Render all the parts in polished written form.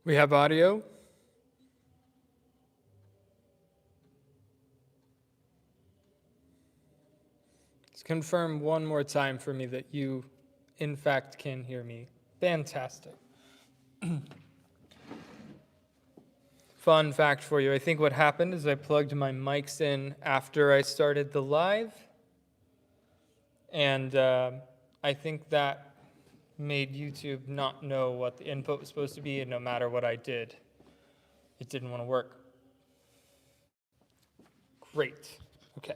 We have audio. Let's confirm one more time for me that you, in fact, can hear me. Fantastic. Fun fact for you. I think what happened is I plugged my mics in after I started the live, and I think that made YouTube not know what the input was supposed to be, and no matter what I did, it didn't want to work. Great. Okay.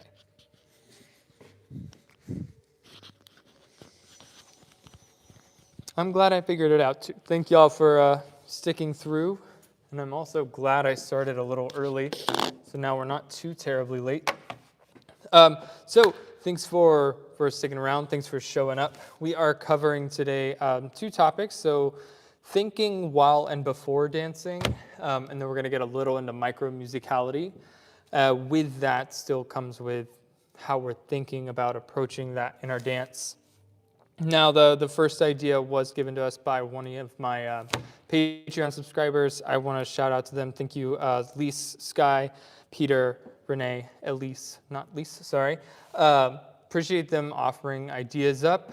I'm glad I figured it out too. Thank y'all for sticking through, and I'm also glad I started a little early, so now we're not too terribly late. So thanks for sticking around. Thanks for showing up. We are covering today two topics. So thinking while and before dancing, and then we're going to get a little into micro musicality. With that still comes with how we're thinking about approaching that in our dance. Now, the first idea was given to us by one of my Patreon subscribers. I want to shout out to them. Thank you, Lise, Sky, Peter, Renee, Elise, not Lise, sorry. Appreciate them offering ideas up.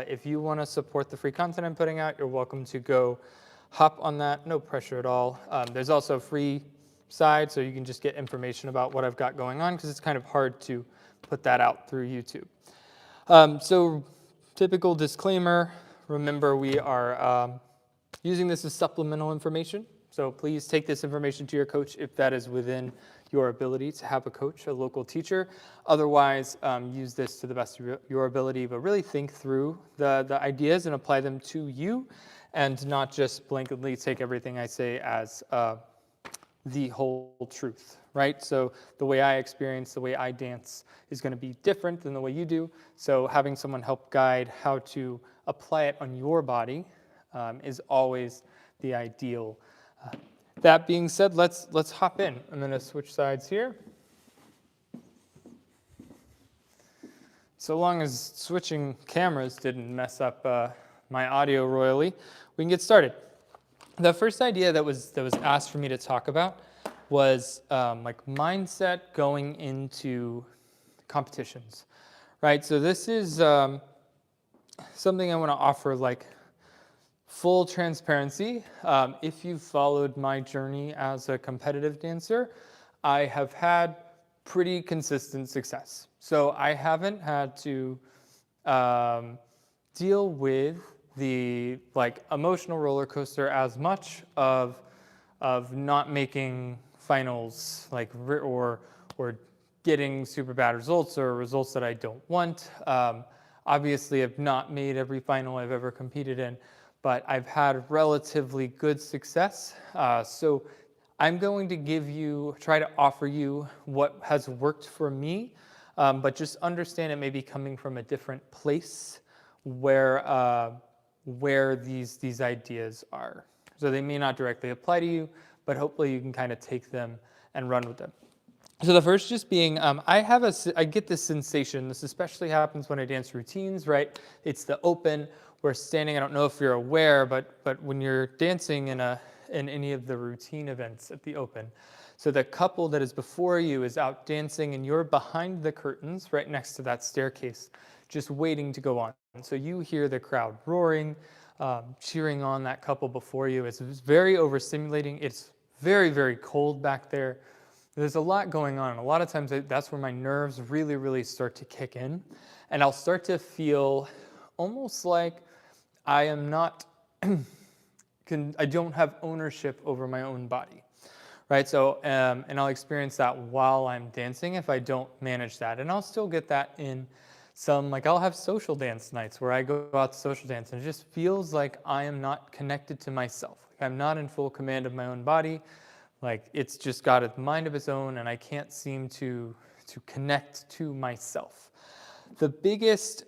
If you want to support the free content I'm putting out, you're welcome to go hop on that. No pressure at all. There's also a free side, so you can just get information about what I've got going on, because it's kind of hard to put that out through YouTube. So typical disclaimer, remember we are using this as supplemental information. So please take this information to your coach if that is within your ability to have a coach, a local teacher. Otherwise, use this to the best of your ability, but really think through the ideas and apply them to you, and not just blanketly take everything I say as the whole truth, right? So the way I experience, the way I dance is going to be different than the way you do. So having someone help guide how to apply it on your body is always the ideal. That being said, let's hop in. I'm going to switch sides here. So long as switching cameras didn't mess up my audio royally, we can get started. The first idea that was asked for me to talk about was like mindset going into competitions, right? So this is something I want to offer like full transparency. If you've followed my journey as a competitive dancer, I have had pretty consistent success. So I haven't had to deal with the like emotional roller coaster as much of not making finals, like or getting super bad results or results that I don't want. Obviously, I've not made every final I've ever competed in, but I've had relatively good success. So I'm going to try to offer you what has worked for me, but just understand it may be coming from a different place where these ideas are. So they may not directly apply to you, but hopefully you can kind of take them and run with them. So the first just being, I get this sensation, this especially happens when I dance routines, right? It's the open, we're standing, I don't know if you're aware, but when you're dancing in any of the routine events at the open, so the couple that is before you is out dancing and you're behind the curtains right next to that staircase, just waiting to go on. So you hear the crowd roaring, cheering on that couple before you. It's very overstimulating. It's very, very cold back there. There's a lot going on. A lot of times that's where my nerves really, really start to kick in. And I'll start to feel almost like I am not, I don't have ownership over my own body, right? So, and I'll experience that while I'm dancing if I don't manage that. And I'll still get that in some, like I'll have social dance nights where I go out to social dance and it just feels like I am not connected to myself. Like I'm not in full command of my own body. Like it's just got a mind of its own and I can't seem to connect to myself. The biggest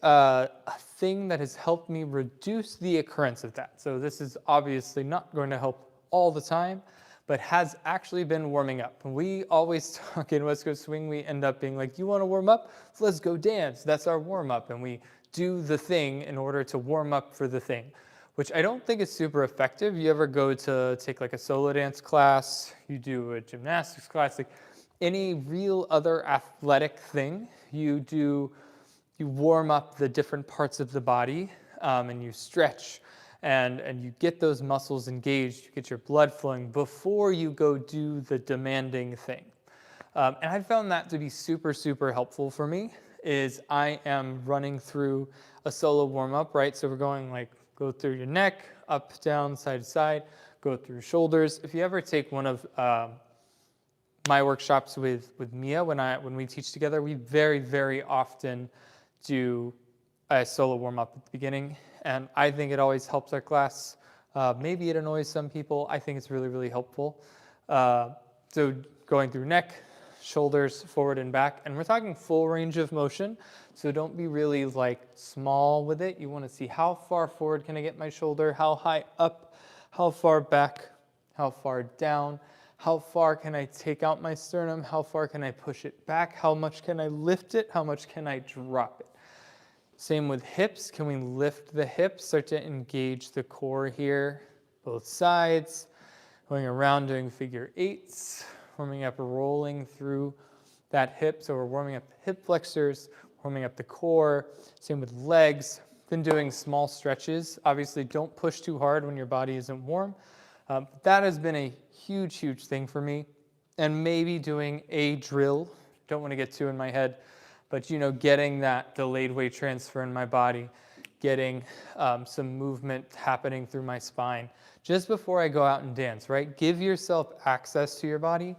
thing that has helped me reduce the occurrence of that, so this is obviously not going to help all the time, but has actually been warming up. And we always talk in West Coast Swing, we end up being like, you want to warm up? So let's go dance. That's our warm up. And we do the thing in order to warm up for the thing. which I don't think is super effective. You ever go to take like a solo dance class, you do a gymnastics class, like any real other athletic thing, you warm up the different parts of the body, and you stretch and you get those muscles engaged, you get your blood flowing before you go do the demanding thing. And I found that to be super, super helpful for me, is I am running through a solo warm-up, right? So we're going like, go through your neck, up, down, side to side, go through your shoulders. If you ever take one of my workshops with Mia, when we teach together, we very, very often do a solo warm-up at the beginning. And I think it always helps our class. Maybe it annoys some people. I think it's really, really helpful. So going through neck, shoulders, forward and back. And we're talking full range of motion. So don't be really like small with it. You want to see how far forward can I get my shoulder, how high up, how far back, how far down, how far can I take out my sternum, how far can I push it back, how much can I lift it, how much can I drop it. Same with hips. Can we lift the hips, start to engage the core here, both sides, going around doing figure eights, warming up, rolling through that hip. So we're warming up the hip flexors, warming up the core. Same with legs. Then doing small stretches. Obviously, don't push too hard when your body isn't warm. That has been a huge, huge thing for me. And maybe doing a drill. Don't want to get too in my head. But, getting that delayed weight transfer in my body, getting some movement happening through my spine just before I go out and dance, right? Give yourself access to your body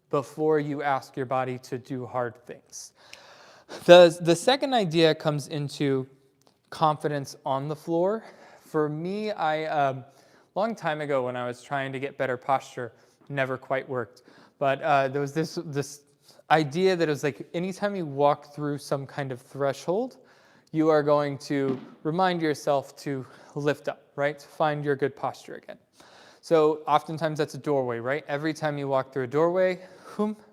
before you ask your body to do hard things. The second idea comes into confidence on the floor. For me, long time ago when I was trying to get better posture, never quite worked. But there was this idea that it was like anytime you walk through some kind of threshold, you are going to remind yourself to lift up, right? To find your good posture again. So oftentimes that's a doorway, right? Every time you walk through a doorway,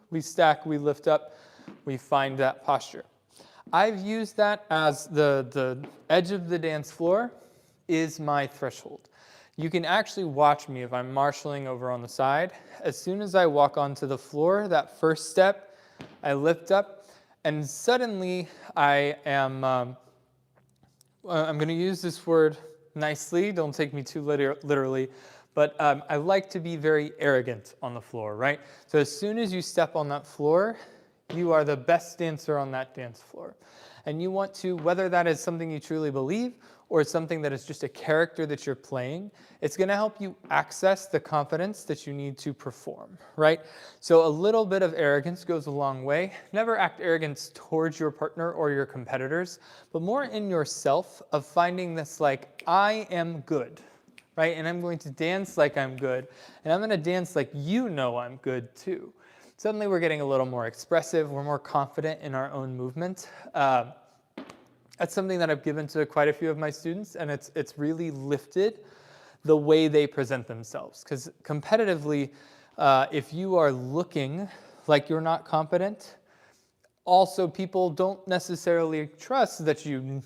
we stack, we lift up, we find that posture. I've used that as the edge of the dance floor is my threshold. You can actually watch me if I'm marshalling over on the side. As soon as I walk onto the floor, that first step, I lift up, and suddenly I am, I'm going to use this word nicely, don't take me too literally, but I like to be very arrogant on the floor, right? So as soon as you step on that floor, you are the best dancer on that dance floor. And you want to, whether that is something you truly believe or something that is just a character that you're playing, it's going to help you access the confidence that you need to perform, right? So a little bit of arrogance goes a long way. Never act arrogance towards your partner or your competitors, but more in yourself of finding this like, I am good, right? And I'm going to dance like I'm good, and I'm going to dance like I'm good too. Suddenly we're getting a little more expressive, we're more confident in our own movement. That's something that I've given to quite a few of my students, and it's really lifted the way they present themselves. Because competitively, if you are looking like you're not competent, also people don't necessarily trust that you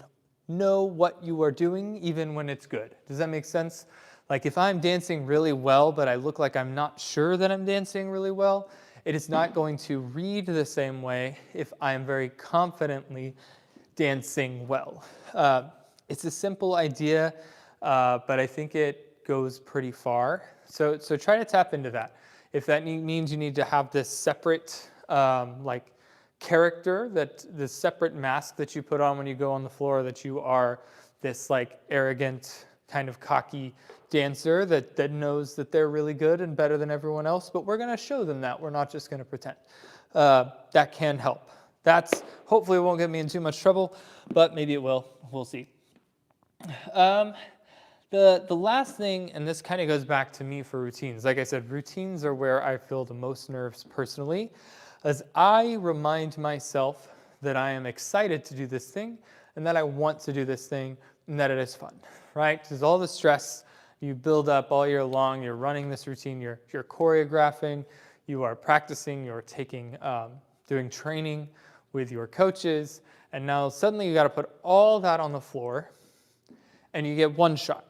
know what you are doing even when it's good. Does that make sense? Like if I'm dancing really well, but I look like I'm not sure that I'm dancing really well, it is not going to read the same way if I am very confidently dancing well. It's a simple idea, but I think it goes pretty far. So try to tap into that. If that means you need to have this separate like character, this separate mask that you put on when you go on the floor, that you are this like arrogant, kind of cocky dancer that knows that they're really good and better than everyone else, but we're going to show them that. We're not just going to pretend. That can help. That's hopefully won't get me in too much trouble, but maybe it will. We'll see. The last thing, and this kind of goes back to me for routines. Like I said, routines are where I feel the most nerves personally, as I remind myself that I am excited to do this thing and that I want to do this thing and that it is fun, right? Because all the stress you build up all year long, you're running this routine, you're choreographing, you are practicing, you're doing training with your coaches, and now suddenly you got to put all that on the floor, and you get one shot.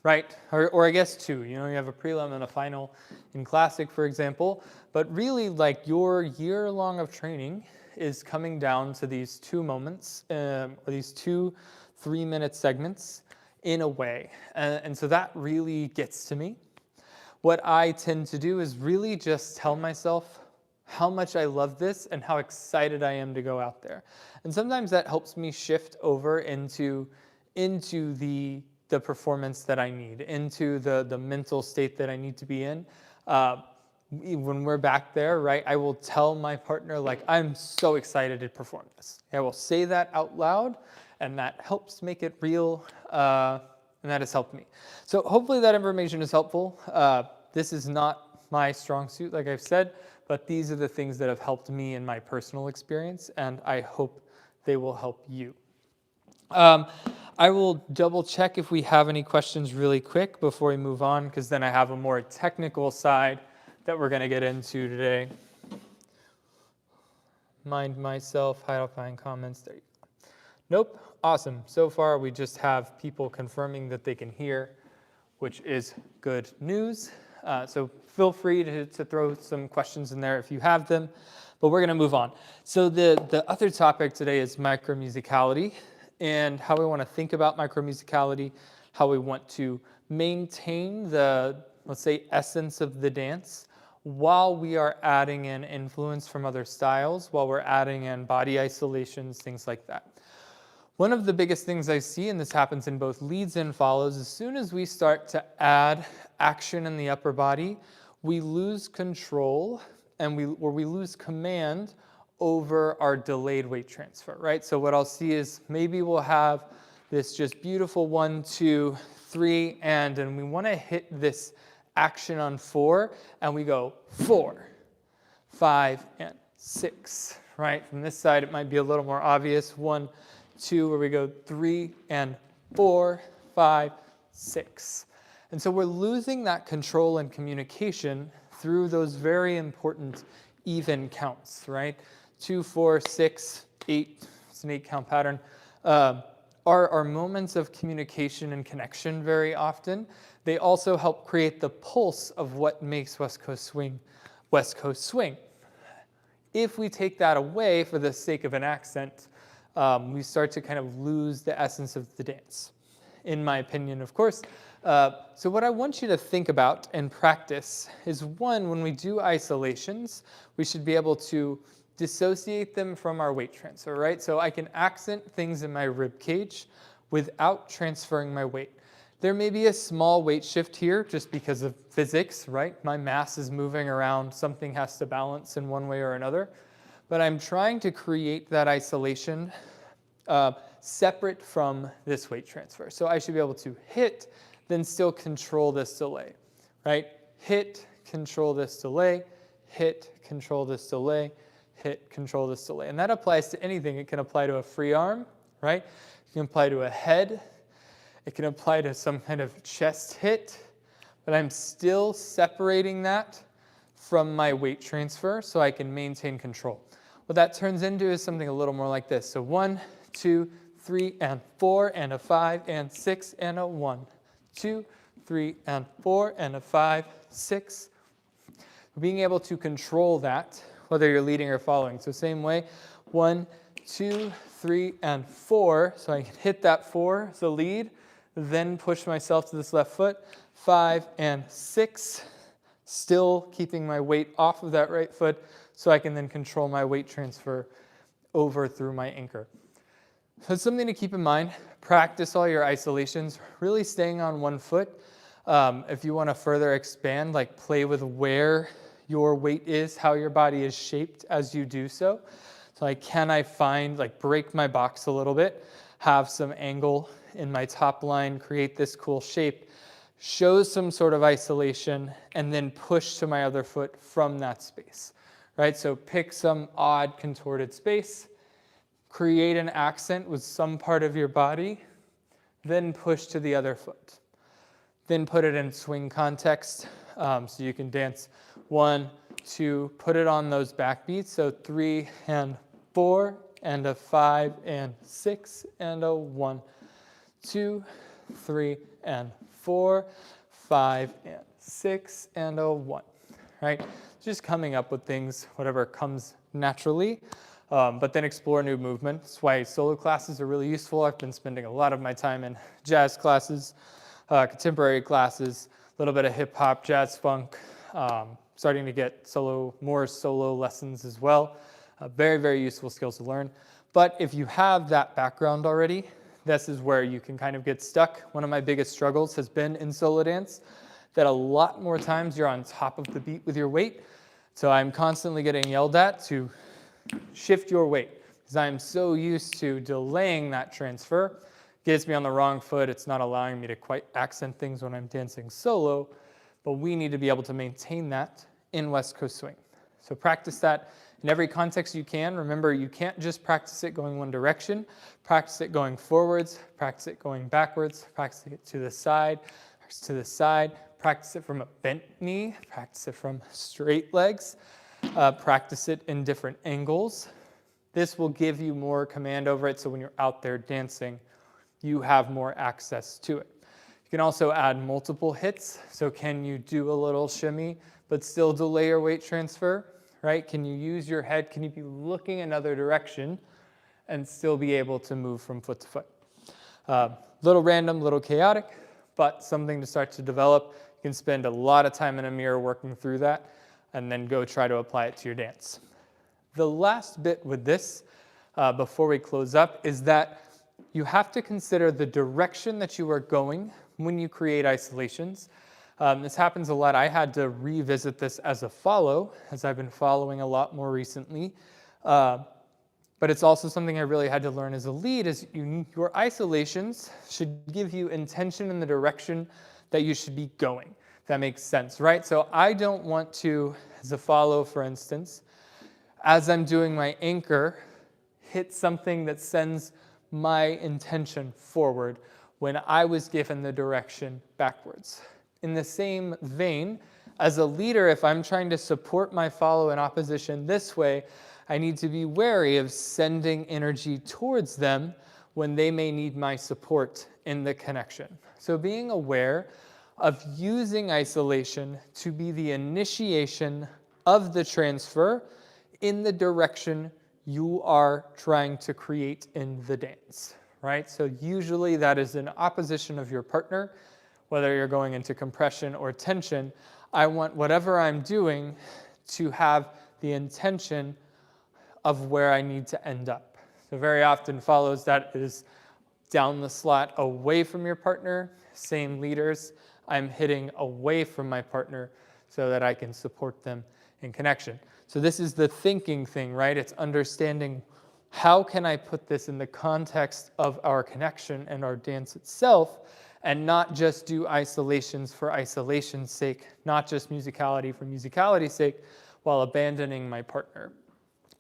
right? Or I guess two. You know, you have a prelim and a final in classic, for example. But really, like your year long of training is coming down to these two moments, or these 2 3-minute segments in a way. And so that really gets to me. What I tend to do is really just tell myself how much I love this and how excited I am to go out there. And sometimes that helps me shift over into the performance that I need, into the mental state that I need to be in. When we're back there, right, I will tell my partner, like, I'm so excited to perform this. I will say that out loud, and that helps make it real, and that has helped me. So hopefully that information is helpful. This is not my strong suit, like I've said, but these are the things that have helped me in my personal experience, and I hope they will help you. I will double check if we have any questions really quick before we move on, because then I have a more technical side that we're going to get into today. Mind myself, hide, find comments. There you go. Nope. Awesome. So far, we just have people confirming that they can hear, which is good news. So feel free to throw some questions in there if you have them, but we're going to move on. So the other topic today is micromusicality and how we want to think about micromusicality, how we want to maintain the, let's say, essence of the dance while we are adding in influence from other styles, while we're adding in body isolations, things like that. One of the biggest things I see, and this happens in both leads and follows, as soon as we start to add action in the upper body, we lose control and we lose command over our delayed weight transfer, right? So what I'll see is maybe we'll have this just beautiful 1, 2, 3, and we want to hit this action on 4, and we go 4, 5, and 6, right? From this side, it might be a little more obvious. 1, 2, where we go 3 and 4, 5, 6. And so we're losing that control and communication through those very important even counts, right? 2, 4, 6, 8, it's an 8-count pattern, are moments of communication and connection very often. They also help create the pulse of what makes West Coast swing West Coast swing. If we take that away for the sake of an accent, we start to kind of lose the essence of the dance, in my opinion, of course. So what I want you to think about and practice is, one, when we do isolations, we should be able to dissociate them from our weight transfer, right? So I can accent things in my rib cage without transferring my weight. There may be a small weight shift here just because of physics, right? My mass is moving around, something has to balance in one way or another. But I'm trying to create that isolation separate from this weight transfer. So I should be able to hit, then still control this delay, right? Hit, control this delay, hit, control this delay, hit, control this delay. And that applies to anything. It can apply to a free arm, right? It can apply to a head. It can apply to some kind of chest hit, but I'm still separating that from my weight transfer so I can maintain control. What that turns into is something a little more like this. So 1, 2, 3, and 4, and a 5, and 6, and a 1, 2, 3, and 4, and a 5, 6. Being able to control that, whether you're leading or following. So same way, 1, 2, 3, and 4. So I can hit that 4 as the lead, then push myself to this left foot, 5 and 6, still keeping my weight off of that right foot so I can then control my weight transfer over through my anchor. So it's something to keep in mind. Practice all your isolations, really staying on one foot. If you want to further expand, like play with where your weight is, how your body is shaped as you do so. So like, can I find, like break my box a little bit, have some angle in my top line, create this cool shape, show some sort of isolation, and then push to my other foot from that space, right? So pick some odd contorted space, create an accent with some part of your body, then push to the other foot. Then put it in swing context, so you can dance 1, 2, put it on those backbeats, so 3 and 4, and a 5 and 6, and a 1, 2, 3 and 4, 5 and 6 and a 1, right? Just coming up with things, whatever comes naturally, but then explore new movement. That's why solo classes are really useful. I've been spending a lot of my time in jazz classes, contemporary classes, a little bit of hip hop, jazz funk, starting to get more solo lessons as well. Very, very useful skills to learn. But if you have that background already, this is where you can kind of get stuck. One of my biggest struggles has been in solo dance, that a lot more times you're on top of the beat with your weight. So I'm constantly getting yelled at to shift your weight because I'm so used to delaying that transfer. Gets me on the wrong foot. It's not allowing me to quite accent things when I'm dancing solo, but we need to be able to maintain that in West Coast swing. So practice that in every context you can. Remember, you can't just practice it going one direction. Practice it going forwards, practice it going backwards, practice it to the side, practice it from a bent knee, practice it from straight legs, practice it in different angles. This will give you more command over it, so when you're out there dancing, you have more access to it. You can also add multiple hits. So can you do a little shimmy, but still delay your weight transfer, right? Can you use your head? Can you be looking another direction and still be able to move from foot to foot? Little random, little chaotic, but something to start to develop. You can spend a lot of time in a mirror working through that and then go try to apply it to your dance. The last bit with this, before we close up, is that you have to consider the direction that you are going when you create isolations. This happens a lot. I had to revisit this as a follow, as I've been following a lot more recently. But it's also something I really had to learn as a lead, is your isolations should give you intention in the direction that you should be going. If that makes sense, right? So I don't want to, as a follow, for instance, as I'm doing my anchor, hit something that sends my intention forward when I was given the direction backwards. In the same vein, as a leader, if I'm trying to support my follow in opposition this way, I need to be wary of sending energy towards them when they may need my support in the connection. So being aware of using isolation to be the initiation of the transfer in the direction you are trying to create in the dance, right? So usually that is in opposition of your partner, whether you're going into compression or tension. I want whatever I'm doing to have the intention of where I need to end up. So very often follows that is down the slot away from your partner. Same leaders, I'm hitting away from my partner so that I can support them in connection. So this is the thinking thing, right? It's understanding how can I put this in the context of our connection and our dance itself, and not just do isolations for isolation's sake, not just musicality for musicality's sake, while abandoning my partner.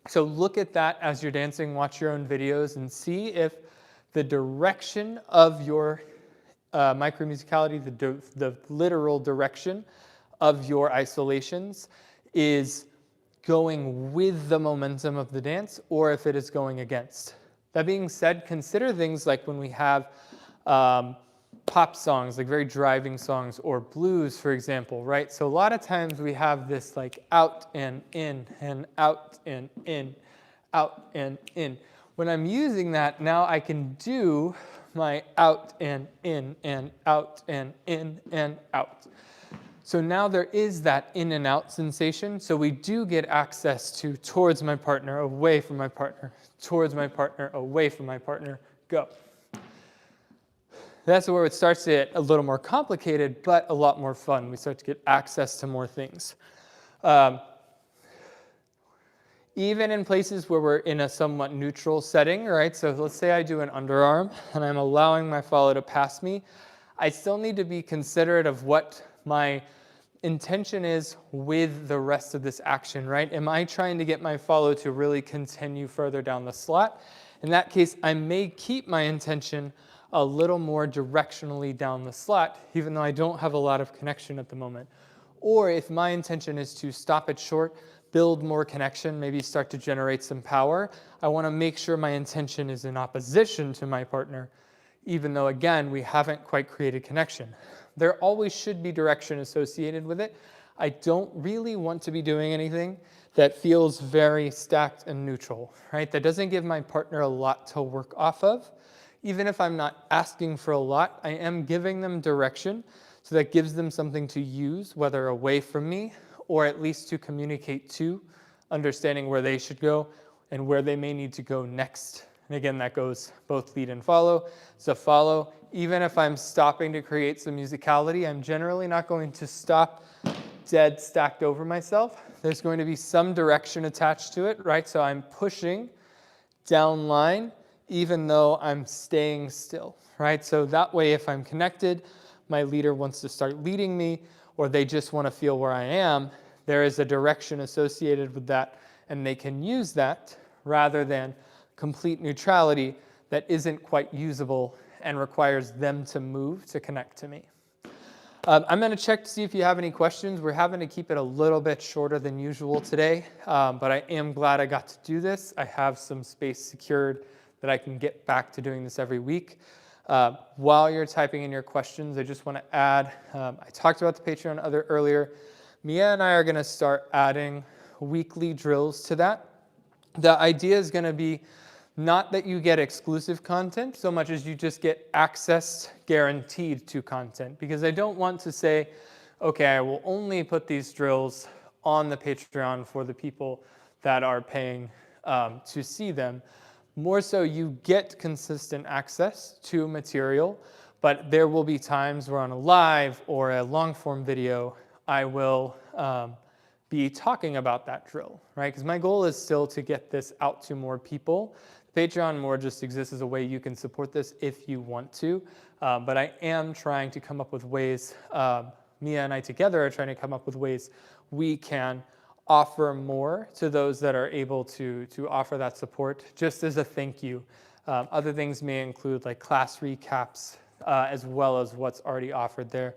So look at that as you're dancing, watch your own videos, and see if the direction of your micromusicality, the literal direction of your isolations, is going with the momentum of the dance, or if it is going against. That being said, consider things like when we have pop songs, like very driving songs, or blues, for example, right? So a lot of times we have this like out and in, and out and in, out and in. When I'm using that, now I can do my out and in, and out and in, and out. So now there is that in and out sensation. So we do get access to towards my partner, away from my partner, towards my partner, away from my partner, go. That's where it starts to get a little more complicated, but a lot more fun. We start to get access to more things. Even in places where we're in a somewhat neutral setting, right? So let's say I do an underarm and I'm allowing my follow to pass me. I still need to be considerate of what my intention is with the rest of this action, right? Am I trying to get my follow to really continue further down the slot? In that case, I may keep my intention a little more directionally down the slot, even though I don't have a lot of connection at the moment. Or if my intention is to stop it short, build more connection, maybe start to generate some power, I want to make sure my intention is in opposition to my partner, even though, again, we haven't quite created connection. There always should be direction associated with it. I don't really want to be doing anything that feels very stacked and neutral, right? That doesn't give my partner a lot to work off of. Even if I'm not asking for a lot, I am giving them direction, so that gives them something to use, whether away from me or at least to communicate to, understanding where they should go and where they may need to go next. And again, that goes both lead and follow. So follow, even if I'm stopping to create some musicality, I'm generally not going to stop dead stacked over myself. There's going to be some direction attached to it, right? So I'm pushing down line, even though I'm staying still, right? So that way, if I'm connected, my leader wants to start leading me, or they just want to feel where I am, there is a direction associated with that, and they can use that rather than complete neutrality that isn't quite usable and requires them to move to connect to me. I'm going to check to see if you have any questions. We're having to keep it a little bit shorter than usual today, but I am glad I got to do this. I have some space secured that I can get back to doing this every week. While you're typing in your questions, I just want to add, I talked about the Patreon earlier. Mia and I are going to start adding weekly drills to that. The idea is going to be not that you get exclusive content so much as you just get access guaranteed to content, because I don't want to say, okay, I will only put these drills on the Patreon for the people that are paying to see them. More so, you get consistent access to material, but there will be times where on a live or a long form video, I will be talking about that drill, right? Because my goal is still to get this out to more people. Patreon more just exists as a way you can support this if you want to, but I am trying to come up with ways, Mia and I together are trying to come up with ways we can offer more to those that are able to offer that support, just as a thank you. Other things may include like class recaps, as well as what's already offered there.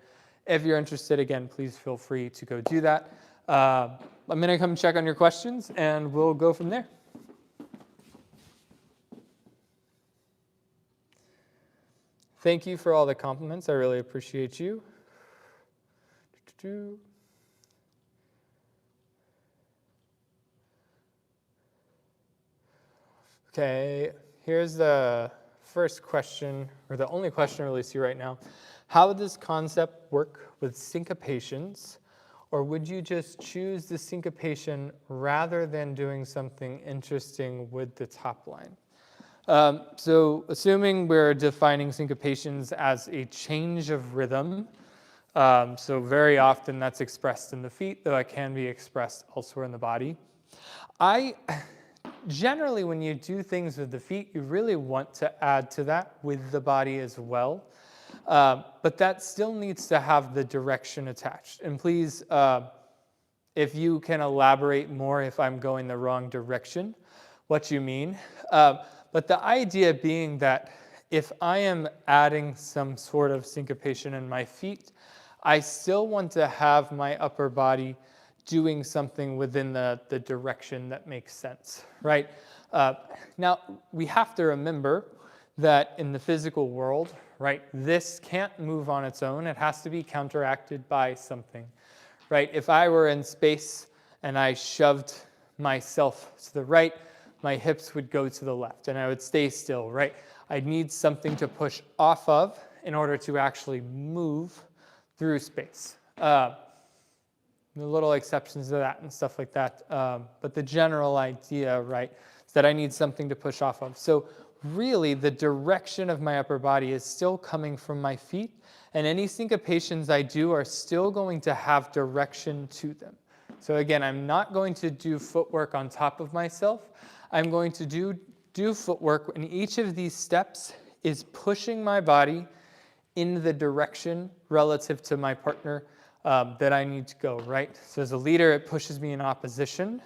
If you're interested, again, please feel free to go do that. I'm going to come check on your questions, and we'll go from there. Thank you for all the compliments. I really appreciate you. Okay, here's the first question, or the only question I really see right now. How would this concept work with syncopations, or would you just choose the syncopation rather than doing something interesting with the top line? So assuming we're defining syncopations as a change of rhythm, so very often that's expressed in the feet, though it can be expressed elsewhere in the body. Generally, when you do things with the feet, you really want to add to that with the body as well. But that still needs to have the direction attached. And please, if you can elaborate more if I'm going the wrong direction, what you mean. But the idea being that if I am adding some sort of syncopation in my feet, I still want to have my upper body doing something within the direction that makes sense, right? Now, we have to remember that in the physical world, right, this can't move on its own. It has to be counteracted by something, right? If I were in space and I shoved myself to the right, my hips would go to the left and I would stay still, right? I'd need something to push off of in order to actually move through space. The little exceptions to that and stuff like that. But the general idea, right, is that I need something to push off of. So really the direction of my upper body is still coming from my feet, and any syncopations I do are still going to have direction to them. So again, I'm not going to do footwork on top of myself. I'm going to do footwork, and each of these steps is pushing my body in the direction relative to my partner that I need to go, right? So as a leader, it pushes me in opposition.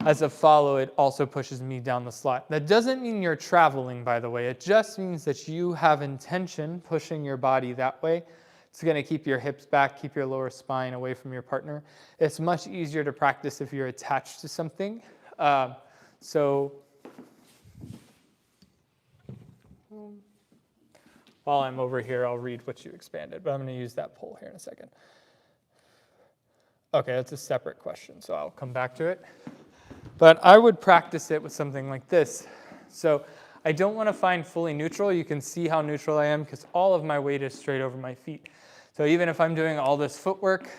As a follow, it also pushes me down the slot. That doesn't mean you're traveling, by the way. It just means that you have intention pushing your body that way. It's going to keep your hips back, keep your lower spine away from your partner. It's much easier to practice if you're attached to something. So while I'm over here, I'll read what you expanded, but I'm going to use that poll here in a second. Okay, that's a separate question, so I'll come back to it. But I would practice it with something like this. So I don't want to find fully neutral. You can see how neutral I am because all of my weight is straight over my feet. So even if I'm doing all this footwork,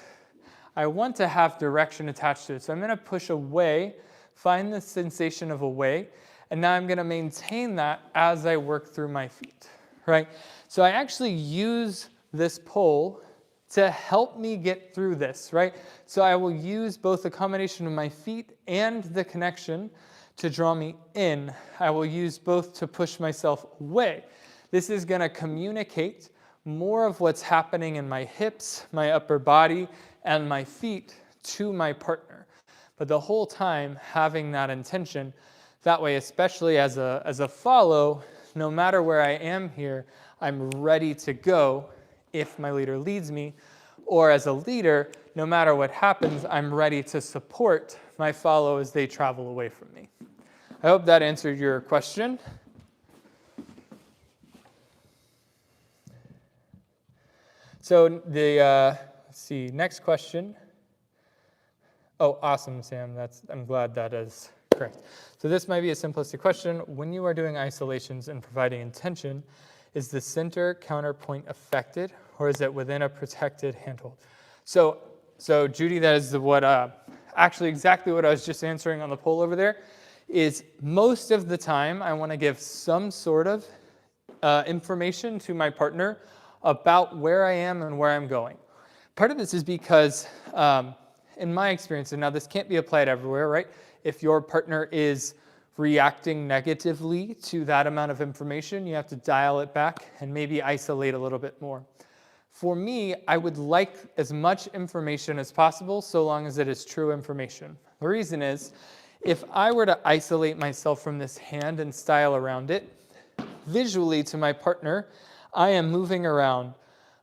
I want to have direction attached to it. So I'm going to push away, find the sensation of away, and now I'm going to maintain that as I work through my feet, right? So I actually use this pole to help me get through this, right? So I will use both the combination of my feet and the connection to draw me in. I will use both to push myself away. This is going to communicate more of what's happening in my hips, my upper body, and my feet to my partner. But the whole time having that intention, that way, especially as a follow, no matter where I am here, I'm ready to go if my leader leads me, or as a leader, no matter what happens, I'm ready to support my follow as they travel away from me. I hope that answered your question. So let's see, next question. Oh, awesome, Sam. I'm glad that is correct. So this might be a simplistic question. When you are doing isolations and providing intention, is the center counterpoint affected, or is it within a protected handhold? So Judy, that is actually exactly what I was just answering on the poll over there, is most of the time I want to give some sort of information to my partner about where I am and where I'm going. Part of this is because, in my experience, and now this can't be applied everywhere, right? If your partner is reacting negatively to that amount of information, you have to dial it back and maybe isolate a little bit more. For me, I would like as much information as possible so long as it is true information. The reason is, if I were to isolate myself from this hand and style around it, visually to my partner, I am moving around,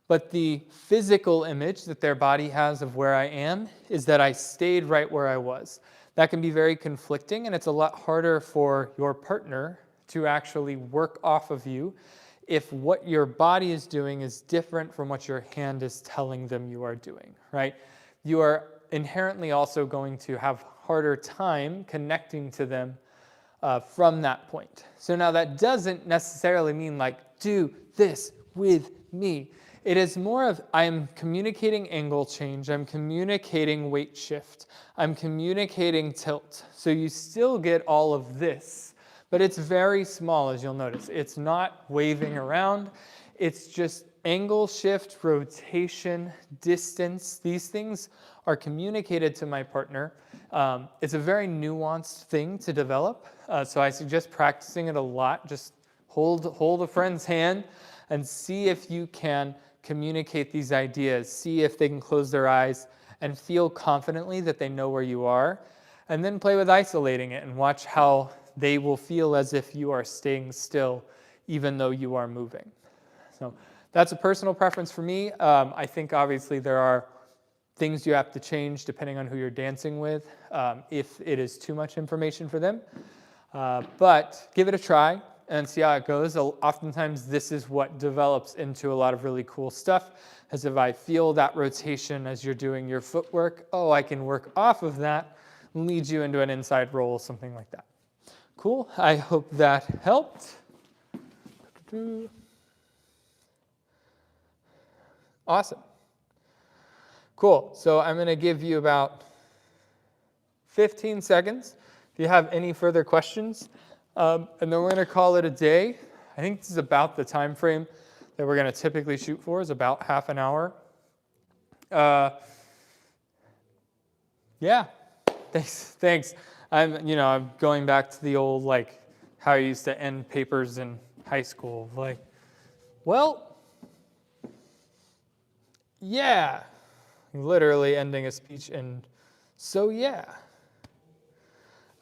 but the physical image that their body has of where I am is that I stayed right where I was. That can be very conflicting, and it's a lot harder for your partner to actually work off of you if what your body is doing is different from what your hand is telling them you are doing, right? You are inherently also going to have harder time connecting to them from that point. So now that doesn't necessarily mean like, do this with me. It is more of I'm communicating angle change, I'm communicating weight shift, I'm communicating tilt. So you still get all of this, but it's very small, as you'll notice. It's not waving around, it's just angle shift, rotation, distance. These things are communicated to my partner. It's a very nuanced thing to develop, so I suggest practicing it a lot. Just hold a friend's hand and see if you can communicate these ideas, see if they can close their eyes and feel confidently that they know where you are, and then play with isolating it and watch how they will feel as if you are staying still even though you are moving. So that's a personal preference for me. I think obviously there are things you have to change depending on who you're dancing with if it is too much information for them. But give it a try and see how it goes. Oftentimes this is what develops into a lot of really cool stuff, as if I feel that rotation as you're doing your footwork, oh, I can work off of that, lead you into an inside roll, something like that. Cool, I hope that helped. Awesome. Cool, so I'm gonna give you about 15 seconds if you have any further questions. And then we're going to call it a day. I think this is about the time frame that we're going to typically shoot for, is about half an hour. Yeah, thanks. I'm going back to the old, like, how I used to end papers in high school. Like, well, yeah. Literally ending a speech in, so yeah.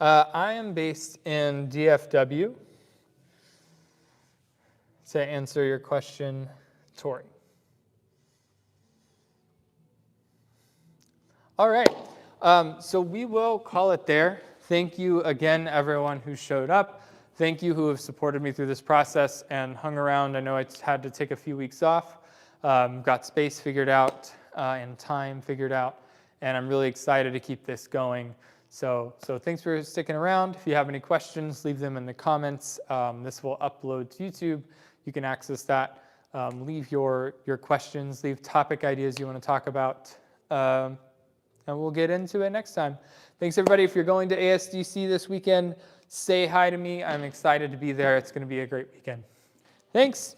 I am based in DFW. To answer your question, Tori. All right, so we will call it there. Thank you again, everyone who showed up. thank you who have supported me through this process and hung around. I know I had to take a few weeks off, got space figured out and time figured out, and I'm really excited to keep this going. So thanks for sticking around. If you have any questions, leave them in the comments. This will upload to YouTube. You can access that. Leave your questions, leave topic ideas you want to talk about, and we'll get into it next time. Thanks, everybody. If you're going to ASDC this weekend, say hi to me. I'm excited to be there. It's going to be a great weekend. Thanks.